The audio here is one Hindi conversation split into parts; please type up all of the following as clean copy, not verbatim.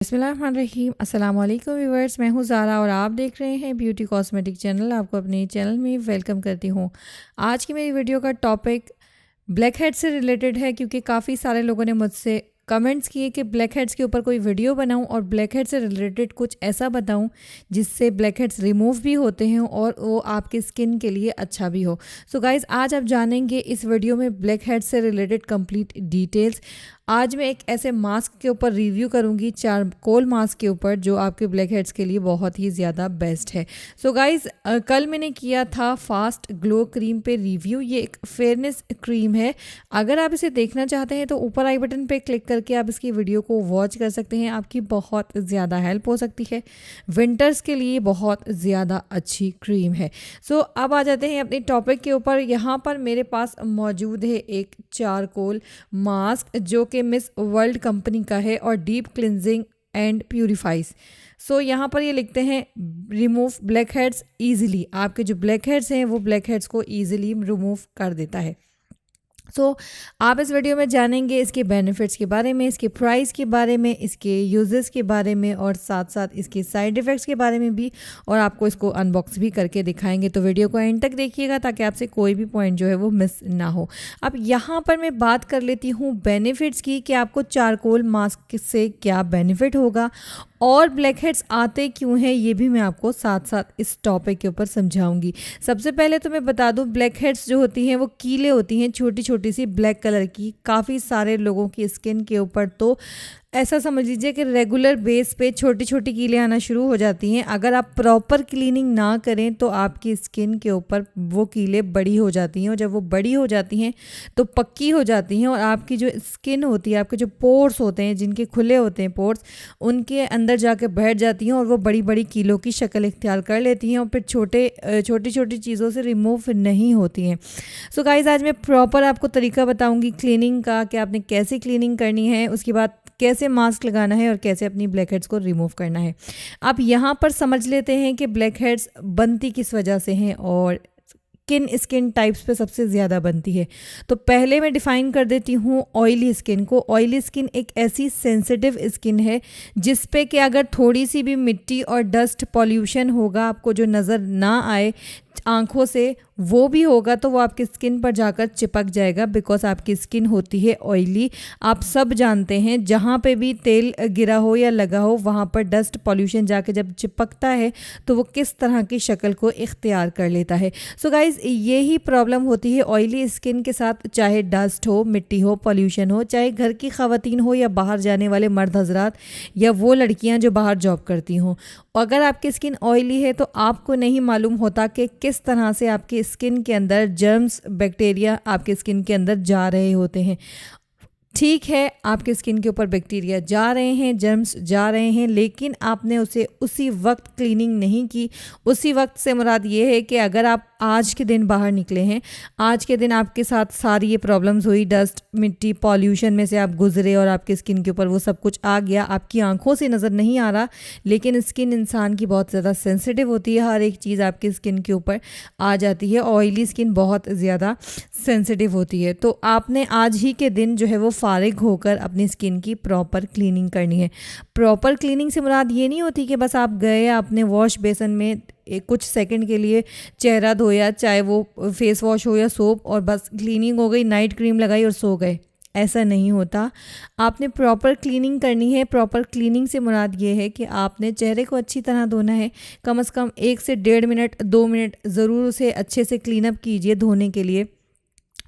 बिस्मिल्लाहिर्रहमानिर्रहीम अस्सलाम वालेकुम व्यूअर्स, मैं हूँ ज़ारा और आप देख रहे हैं ब्यूटी कॉस्मेटिक चैनल। आपको अपने चैनल में वेलकम करती हूँ। आज की मेरी वीडियो का टॉपिक ब्लैक हेड से रिलेटेड है, क्योंकि काफ़ी सारे लोगों ने मुझसे कमेंट्स किए कि ब्लैक हेड्स के ऊपर कोई वीडियो बनाऊं और ब्लैक हेड से रिलेटेड कुछ ऐसा बताऊं जिससे ब्लैक हेड्स रिमूव भी होते हैं और वो आपके स्किन के लिए अच्छा भी हो। सो गाइज़, आज आप जानेंगे इस वीडियो में ब्लैक हेड से रिलेटेड कंप्लीट डिटेल्स। आज मैं एक ऐसे मास्क के ऊपर रिव्यू करूंगी, चारकोल मास्क के ऊपर, जो आपके ब्लैक हेड्स के लिए बहुत ही ज़्यादा बेस्ट है। सो गाइज़, कल मैंने किया था फास्ट ग्लो क्रीम पे रिव्यू। ये एक फेयरनेस क्रीम है। अगर आप इसे देखना चाहते हैं तो ऊपर आई बटन पे क्लिक करके आप इसकी वीडियो को वॉच कर सकते हैं। आपकी बहुत ज़्यादा हेल्प हो सकती है। विंटर्स के लिए बहुत ज़्यादा अच्छी क्रीम है। सो अब आ जाते हैं अपने टॉपिक के ऊपर। यहाँ पर मेरे पास मौजूद है एक चारकोल मास्क जो कि मिस वर्ल्ड कंपनी का है और डीप क्लिनजिंग एंड प्यूरिफाइज। सो यहाँ पर ये लिखते हैं रिमूव ब्लैक हेड्स ईजिली। आपके जो ब्लैक हेड्स हैं वो ब्लैक हेड्स को ईजिली रिमूव कर देता है। सो आप इस वीडियो में जानेंगे इसके बेनिफिट्स के बारे में, इसके प्राइस के बारे में, इसके यूजेस के बारे में और साथ साथ इसके साइड इफ़ेक्ट्स के बारे में भी, और आपको इसको अनबॉक्स भी करके दिखाएंगे। तो वीडियो को एंड तक देखिएगा ताकि आपसे कोई भी पॉइंट जो है वो मिस ना हो। अब यहाँ पर मैं बात कर लेती हूँ बेनिफिट्स की, कि आपको चारकोल मास्क से क्या बेनिफिट होगा और ब्लैक हेड्स आते क्यों हैं, ये भी मैं आपको साथ साथ इस टॉपिक के ऊपर समझाऊंगी। सबसे पहले तो मैं बता दूं, ब्लैक हेड्स जो होती हैं वो कीले होती हैं, छोटी छोटी सी ब्लैक कलर की। काफ़ी सारे लोगों की स्किन के ऊपर तो ऐसा समझ लीजिए कि रेगुलर बेस पे छोटी छोटी कीलें आना शुरू हो जाती हैं। अगर आप प्रॉपर क्लीनिंग ना करें तो आपकी स्किन के ऊपर वो कीलें बड़ी हो जाती हैं, और जब वो बड़ी हो जाती हैं तो पक्की हो जाती हैं, और आपकी जो स्किन होती है, आपके जो पोर्स होते हैं, जिनके खुले होते हैं पोर्स, उनके अंदर जाके बैठ जाती हैं और वो बड़ी बड़ी कीलों की शक्ल इख्तियार कर लेती हैं और फिर छोटी छोटी चीज़ों से रिमूव नहीं होती हैं। सो गाइज़, आज मैं प्रॉपर आपको तरीका बताऊँगी क्लीनिंग का, कि आपने कैसे क्लीनिंग करनी है, उसके बाद कैसे मास्क लगाना है और कैसे अपनी ब्लैक हेड्स को रिमूव करना है। आप यहाँ पर समझ लेते हैं कि ब्लैक हेड्स बनती किस वजह से हैं और किन स्किन टाइप्स पे सबसे ज़्यादा बनती है। तो पहले मैं डिफ़ाइन कर देती हूँ ऑयली स्किन को। ऑयली स्किन एक ऐसी सेंसिटिव स्किन है जिस पे कि अगर थोड़ी सी भी मिट्टी और डस्ट पॉल्यूशन होगा, आपको जो नज़र ना आए आँखों से, वो भी होगा तो वो आपकी स्किन पर जाकर चिपक जाएगा, बिकॉज आपकी स्किन होती है ऑयली। आप सब जानते हैं, जहाँ पे भी तेल गिरा हो या लगा हो वहाँ पर डस्ट पॉल्यूशन जाके जब चिपकता है तो वो किस तरह की शक्ल को इख्तियार कर लेता है। सो गाइज़, यही प्रॉब्लम होती है ऑयली स्किन के साथ, चाहे डस्ट हो, मिट्टी हो, पॉल्यूशन हो, चाहे घर की ख़वातीन हो या बाहर जाने वाले मर्द हजरात या वो लड़कियाँ जो बाहर जॉब करती हों। अगर आपकी स्किन ऑयली है तो आपको नहीं मालूम होता कि किस तरह से आपकी स्किन के अंदर जर्म्स, बैक्टीरिया आपके स्किन के अंदर जा रहे होते हैं। ठीक है, आपके स्किन के ऊपर बैक्टीरिया जा रहे हैं, जर्म्स जा रहे हैं, लेकिन आपने उसे उसी वक्त क्लीनिंग नहीं की। उसी वक्त से मुराद ये है कि अगर आप आज के दिन बाहर निकले हैं, आज के दिन आपके साथ सारी ये प्रॉब्लम्स हुई, डस्ट, मिट्टी, पॉल्यूशन में से आप गुजरे और आपके स्किन के ऊपर वो सब कुछ आ गया, आपकी आंखों से नज़र नहीं आ रहा, लेकिन स्किन इंसान की बहुत ज़्यादा सेंसिटिव होती है, हर एक चीज़ आपकी स्किन के ऊपर आ जाती है। ऑयली स्किन बहुत ज़्यादा सेंसिटिव होती है। तो आपने आज ही के दिन जो है वो फारिग होकर अपनी स्किन की प्रॉपर क्लीनिंग करनी है। प्रॉपर क्लीनिंग से मुराद ये नहीं होती कि बस आप गए, आपने वॉश बेसन में कुछ सेकंड के लिए चेहरा धोया, चाहे वो फेस वॉश हो या सोप, और बस क्लीनिंग हो गई, नाइट क्रीम लगाई और सो गए। ऐसा नहीं होता। आपने प्रॉपर क्लीनिंग करनी है। प्रॉपर क्लीनिंग से मुराद ये है कि आपने चेहरे को अच्छी तरह धोना है। कम से कम 1 से 1.5 मिनट, 2 मिनट ज़रूर उसे अच्छे से क्लीन अप कीजिए। धोने के लिए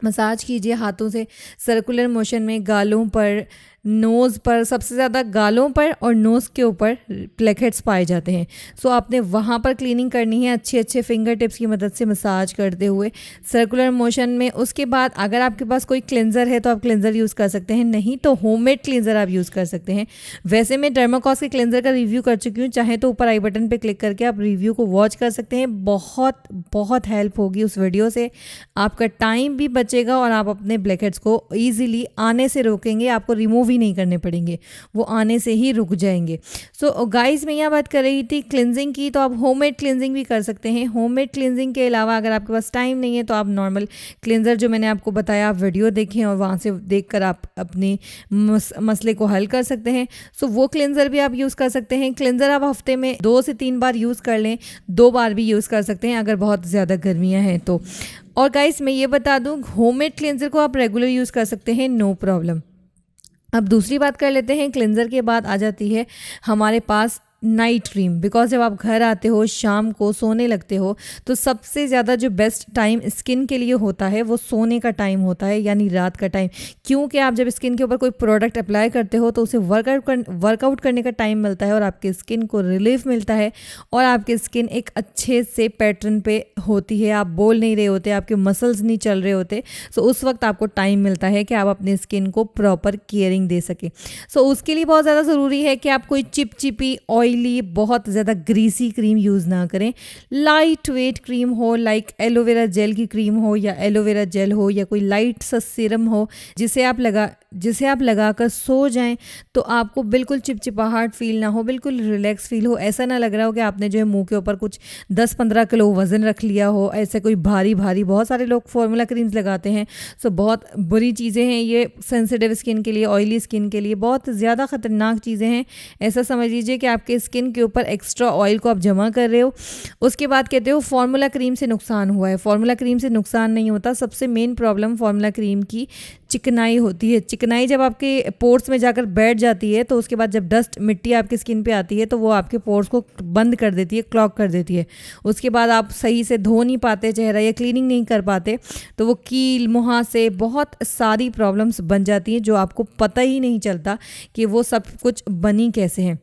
मसाज कीजिए हाथों से, सर्कुलर मोशन में, गालों पर, नोज़ पर, सबसे ज़्यादा गालों पर और नोज़ के ऊपर ब्लैक हेड्स पाए जाते हैं। सो आपने वहाँ पर क्लीनिंग करनी है, अच्छे अच्छे फिंगर टिप्स की मदद से मसाज करते हुए, सर्कुलर मोशन में। उसके बाद अगर आपके पास कोई क्लेंज़र है तो आप क्लेंज़र यूज़ कर सकते हैं, नहीं तो होममेड क्लेंज़र आप यूज़ कर सकते हैं। वैसे मैं डर्माकॉस के क्लेंज़र का रिव्यू कर चुकी हूँ, चाहे तो ऊपर आई बटन पर क्लिक करके आप रिव्यू को वॉच कर सकते हैं। बहुत बहुत हेल्प होगी उस वीडियो से, आपका टाइम भी बचेगा और आप अपने ब्लैक हेड्स को ईजिली आने से रोकेंगे, आपको रिमूव ही नहीं करने पड़ेंगे, वो आने से ही रुक जाएंगे। सो गाइस, मैं यहाँ बात कर रही थी क्लिनजिंग की, तो आप होममेड क्लिनजिंग भी कर सकते हैं। होममेड क्लिनजिंग के अलावा अगर आपके पास टाइम नहीं है तो आप नॉर्मल क्लिनज़र जो मैंने आपको बताया आप वीडियो देखें और वहाँ से देखकर आप अपने मसले को हल कर सकते हैं। सो वो क्लिनज़र भी आप यूज़ कर सकते हैं। क्लिनज़र आप हफ्ते में 2 से 3 बार यूज़ कर लें, 2 बार भी यूज़ कर सकते हैं अगर बहुत ज़्यादा गर्मियाँ हैं तो। और गाइस, मैं ये बता दूँ, होममेड क्लिनज़र को आप रेगुलर यूज़ कर सकते हैं, नो प्रॉब्लम। अब दूसरी बात कर लेते हैं। क्लिनज़र के बाद आ जाती है हमारे पास नाइट क्रीम। बिकॉज जब आप घर आते हो शाम को सोने लगते हो तो सबसे ज़्यादा जो बेस्ट टाइम स्किन के लिए होता है वो सोने का टाइम होता है, यानी रात का टाइम। क्योंकि आप जब स्किन के ऊपर कोई प्रोडक्ट अप्लाई करते हो तो उसे वर्कआउट करने का टाइम मिलता है और आपकी स्किन को रिलीफ मिलता है और आपकी स्किन एक अच्छे से पैटर्न पे होती है। आप बोल नहीं रहे होते, आपके मसल्स नहीं चल रहे होते। सो उस वक्त आपको टाइम मिलता है कि आप अपनी स्किन को प्रॉपर केयरिंग दे सकें। सो उसके लिए बहुत ज़्यादा ज़रूरी है कि आप कोई चिपचिपी ऑयली बहुत ज़्यादा ग्रीसी क्रीम यूज़ ना करें। लाइट वेट क्रीम हो, लाइक एलोवेरा जेल की क्रीम हो या एलोवेरा जेल हो या कोई लाइट सा सीरम हो जिसे आप लगाकर सो जाएं तो आपको बिल्कुल चिपचिपाहट फील ना हो, बिल्कुल रिलैक्स फील हो। ऐसा ना लग रहा हो कि आपने जो है मुंह के ऊपर कुछ 10-15 किलो वज़न रख लिया हो, ऐसे कोई भारी भारी। बहुत सारे लोग फॉर्मूला क्रीम्स लगाते हैं। सो बहुत बुरी चीज़ें हैं ये, सेंसिटिव स्किन के लिए, ऑयली स्किन के लिए बहुत ज़्यादा ख़तरनाक चीज़ें हैं। ऐसा समझ लीजिए कि आपके स्किन के ऊपर एक्स्ट्रा ऑयल को आप जमा कर रहे हो। उसके बाद कहते हो फार्मूला क्रीम से नुकसान हुआ है। फार्मूला क्रीम से नुकसान नहीं होता। सबसे मेन प्रॉब्लम फार्मूला क्रीम की चिकनाई होती है। चिकनाई जब आपके पोर्स में जाकर बैठ जाती है तो उसके बाद जब डस्ट मिट्टी आपकी स्किन पे आती है तो वो आपके पोर्स को बंद कर देती है, क्लॉग कर देती है। उसके बाद आप सही से धो नहीं पाते चेहरा या क्लीनिंग नहीं कर पाते, तो वो कील मुहासे बहुत सारी प्रॉब्लम्स बन जाती हैं जो आपको पता ही नहीं चलता कि वो सब कुछ बनी कैसे हैं।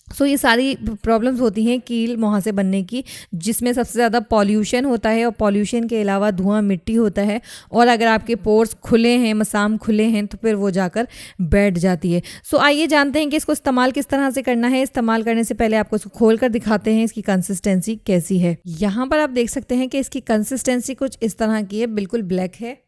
सो ये सारी प्रॉब्लम्स होती हैं कील मुहासे बनने की, जिसमें सबसे ज़्यादा पॉल्यूशन होता है और पॉल्यूशन के अलावा धुआं मिट्टी होता है। और अगर आपके पोर्स खुले हैं, मसाम खुले हैं, तो फिर वो जाकर बैठ जाती है। सो आइए जानते हैं कि इसको इस्तेमाल किस तरह से करना है। इस्तेमाल करने से पहले आपको इसको खोल कर दिखाते हैं इसकी कंसिस्टेंसी कैसी है। यहाँ पर आप देख सकते हैं कि इसकी कंसिस्टेंसी कुछ इस तरह की है, बिल्कुल ब्लैक है।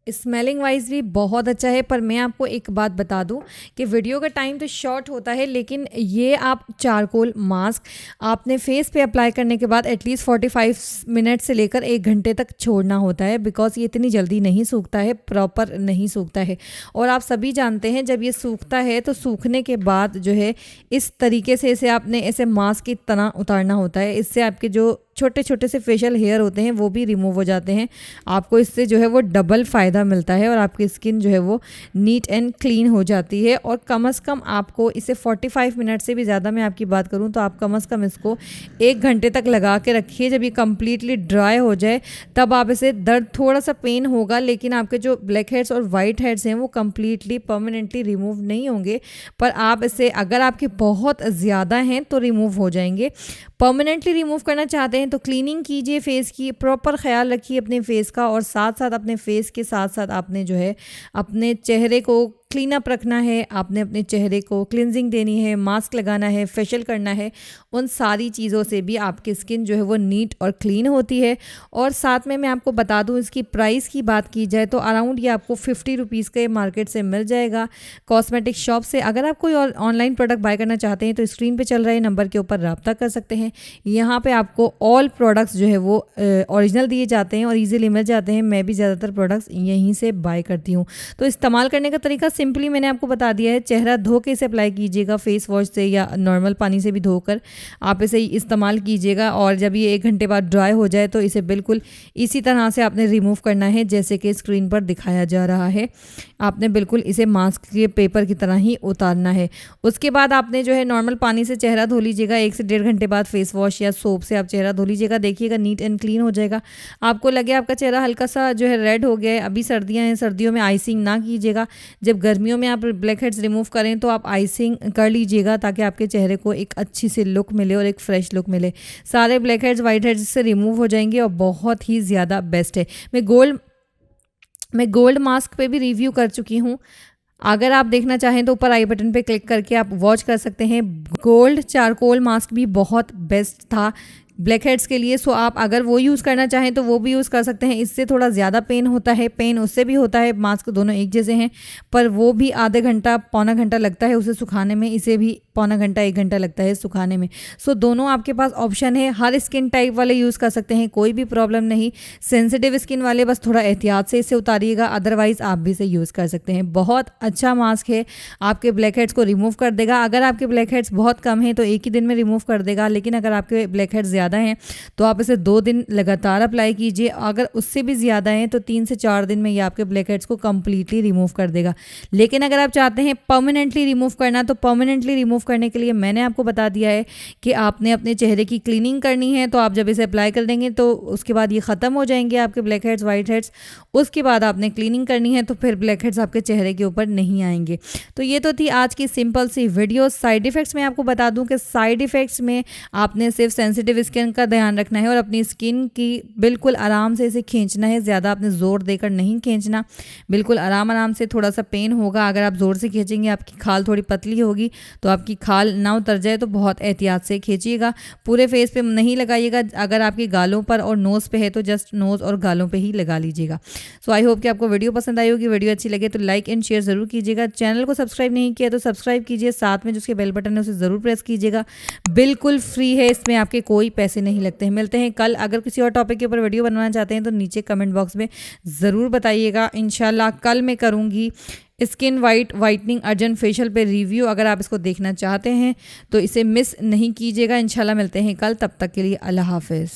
स्मेलिंग वाइज भी बहुत अच्छा है। पर मैं आपको एक बात बता दूं कि वीडियो का टाइम तो शॉर्ट होता है, लेकिन ये आप चारकोल मास्क आपने फेस पे अप्लाई करने के बाद एटलीस्ट 45 मिनट से लेकर 1 घंटे तक छोड़ना होता है। बिकॉज ये इतनी जल्दी नहीं सूखता है, प्रॉपर नहीं सूखता है। और आप सभी जानते हैं जब ये सूखता है तो सूखने के बाद जो है इस तरीके से इसे आपने ऐसे मास्क की तरह उतारना होता है। इससे आपके जो छोटे छोटे से फेशियल हेयर होते हैं वो भी रिमूव हो जाते हैं। आपको इससे जो है वो डबल फ़ायदा मिलता है और आपकी स्किन जो है वो नीट एंड क्लीन हो जाती है। और कम से कम आपको इसे 45 मिनट से भी ज़्यादा, मैं आपकी बात करूं तो आप कम से कम इसको 1 घंटे तक लगा के रखिए। जब ये कम्प्लीटली ड्राई हो जाए तब आप इसे, दर्द थोड़ा सा पेन होगा लेकिन आपके जो ब्लैक हेड्स और वाइट हेड्स हैं वो कम्प्लीटली परमानेंटली रिमूव नहीं होंगे। पर आप इसे, अगर आपके बहुत ज़्यादा हैं तो रिमूव हो जाएंगे। परमानेंटली रिमूव करना चाहते हैं तो क्लीनिंग कीजिए फेस की, प्रॉपर ख्याल रखिए अपने फेस का। और साथ साथ अपने फेस के साथ साथ आपने जो है अपने चेहरे को क्लीन अप रखना है, आपने अपने चेहरे को क्लिनजिंग देनी है, मास्क लगाना है, फेशियल करना है। उन सारी चीज़ों से भी आपकी स्किन जो है वो नीट और क्लीन होती है। और साथ में मैं आपको बता दूं, इसकी प्राइस की बात की जाए तो अराउंड ये आपको 50 रुपीज़ के मार्केट से मिल जाएगा, कॉस्मेटिक शॉप से। अगर आप कोई ऑनलाइन प्रोडक्ट बाय करना चाहते हैं तो स्क्रीन पर चल रहे नंबर के ऊपर रब्ता कर सकते हैं। यहाँ पर आपको ऑल प्रोडक्ट्स जो है वो ओरिजिनल दिए जाते हैं और ईजिली मिल जाते हैं। मैं भी ज़्यादातर प्रोडक्ट्स यहीं से बाय करती हूँ। तो इस्तेमाल करने का तरीका सिंपली मैंने आपको बता दिया है। चेहरा धो के इसे अप्लाई कीजिएगा, फेस वॉश से या नॉर्मल पानी से भी धोकर आप इसे इस्तेमाल कीजिएगा। और जब ये 1 घंटे बाद ड्राई हो जाए तो इसे बिल्कुल इसी तरह से आपने रिमूव करना है जैसे कि स्क्रीन पर दिखाया जा रहा है। आपने बिल्कुल इसे मास्क के पेपर की तरह ही उतारना है। उसके बाद आपने जो है नॉर्मल पानी से चेहरा धो लीजिएगा। 1 से 1.5 घंटे बाद फेस वॉश या सोप से आप चेहरा धो लीजिएगा। देखिएगा नीट एंड क्लीन हो जाएगा। आपको लगे आपका चेहरा हल्का सा जो है रेड हो गया है, अभी सर्दियाँ हैं, सर्दियों में आइसिंग ना कीजिएगा। जब गर्मियों में आप ब्लैक हेड्स रिमूव करें तो आप आइसिंग कर लीजिएगा ताकि आपके चेहरे को एक अच्छी सी लुक मिले और एक फ्रेश लुक मिले। सारे ब्लैक हेड्स वाइट हेड्स से रिमूव हो जाएंगे और बहुत ही ज़्यादा बेस्ट है। मैं गोल्ड मास्क पे भी रिव्यू कर चुकी हूँ। अगर आप देखना चाहें तो ऊपर आई बटन पे क्लिक करके आप वॉच कर सकते हैं। गोल्ड चारकोल मास्क भी बहुत बेस्ट था, ब्लैक हेड्स के लिए। सो आप अगर वो यूज़ करना चाहें तो वो भी यूज़ कर सकते हैं। इससे थोड़ा ज़्यादा पेन होता है, पेन उससे भी होता है, मास्क दोनों एक जैसे हैं, पर वो भी आधे घंटा पौना घंटा लगता है उसे सुखाने में, इसे भी पौना घंटा 1 घंटा लगता है सुखाने में। सो दोनों आपके पास ऑप्शन है। हर स्किन टाइप वाले यूज़ कर सकते हैं, कोई भी प्रॉब्लम नहीं। सेंसिटिव स्किन वाले बस थोड़ा एहतियात से इसे उतारिएगा, अदरवाइज़ आप भी इसे यूज़ कर सकते हैं। बहुत अच्छा मास्क है, आपके ब्लैक हेड्स को रिमूव कर देगा। अगर आपके ब्लैक हेड्स बहुत कम हैं तो 1 ही दिन में रिमूव कर देगा, लेकिन अगर आपके ब्लैक हेड्स ज़्यादा हैं तो आप इसे 2 दिन लगातार अप्लाई कीजिए। अगर उससे भी ज़्यादा हैं तो 3 से 4 दिन में ये आपके ब्लैक हेड्स को कम्प्लीटली रिमूव कर देगा। लेकिन अगर आप चाहते हैं परमानेंटली रिमूव करना, तो परमानेंटली रिमूव करने के लिए मैंने आपको बता दिया है कि आपने अपने चेहरे की क्लीनिंग करनी है। तो आप जब इसे अप्लाई कर देंगे तो उसके बाद ये ख़त्म हो जाएंगे आपके ब्लैक हेड्स, वाइट हेड्स। उसके बाद आपने क्लीनिंग करनी है तो फिर ब्लैक हेड्स आपके चेहरे के ऊपर नहीं आएंगे। तो ये तो थी आज की सिंपल सी वीडियो। साइड इफ़ेक्ट्स में आपको बता दूं कि साइड इफ़ेक्ट्स में आपने सिर्फ सेंसिटिव स्किन का ध्यान रखना है और अपनी स्किन की बिल्कुल आराम से इसे खींचना है, ज़्यादा आपने ज़ोर देकर नहीं खींचना, बिल्कुल आराम आराम से। थोड़ा सा पेन होगा, अगर आप ज़ोर से खींचेंगे आपकी खाल थोड़ी पतली होगी तो आपकी खाल ना उतर जाए, तो बहुत एहतियात से खींचिएगा। पूरे फेस पे नहीं लगाइएगा, अगर आपके गालों पर और नोज़ पे है तो जस्ट नोज़ और गालों पे ही लगा लीजिएगा। सो आई होप कि आपको वीडियो पसंद आई होगी। वीडियो अच्छी लगे तो लाइक एंड शेयर ज़रूर कीजिएगा। चैनल को सब्सक्राइब नहीं किया तो सब्सक्राइब कीजिए, साथ में जो उसके बेल बटन है उसे ज़रूर प्रेस कीजिएगा। बिल्कुल फ्री है, इसमें आपके कोई पैसे नहीं लगते हैं। मिलते हैं कल। अगर किसी और टॉपिक के ऊपर वीडियो बनवाना चाहते हैं तो नीचे कमेंट बॉक्स में ज़रूर बताइएगा। इंशाल्लाह कल मैं करूँगी स्किन वाइटनिंग अर्जेंट फेशियल पे रिव्यू। अगर आप इसको देखना चाहते हैं तो इसे मिस नहीं कीजिएगा। इंशाल्लाह मिलते हैं कल, तब तक के लिए अल्लाह हाफिज़।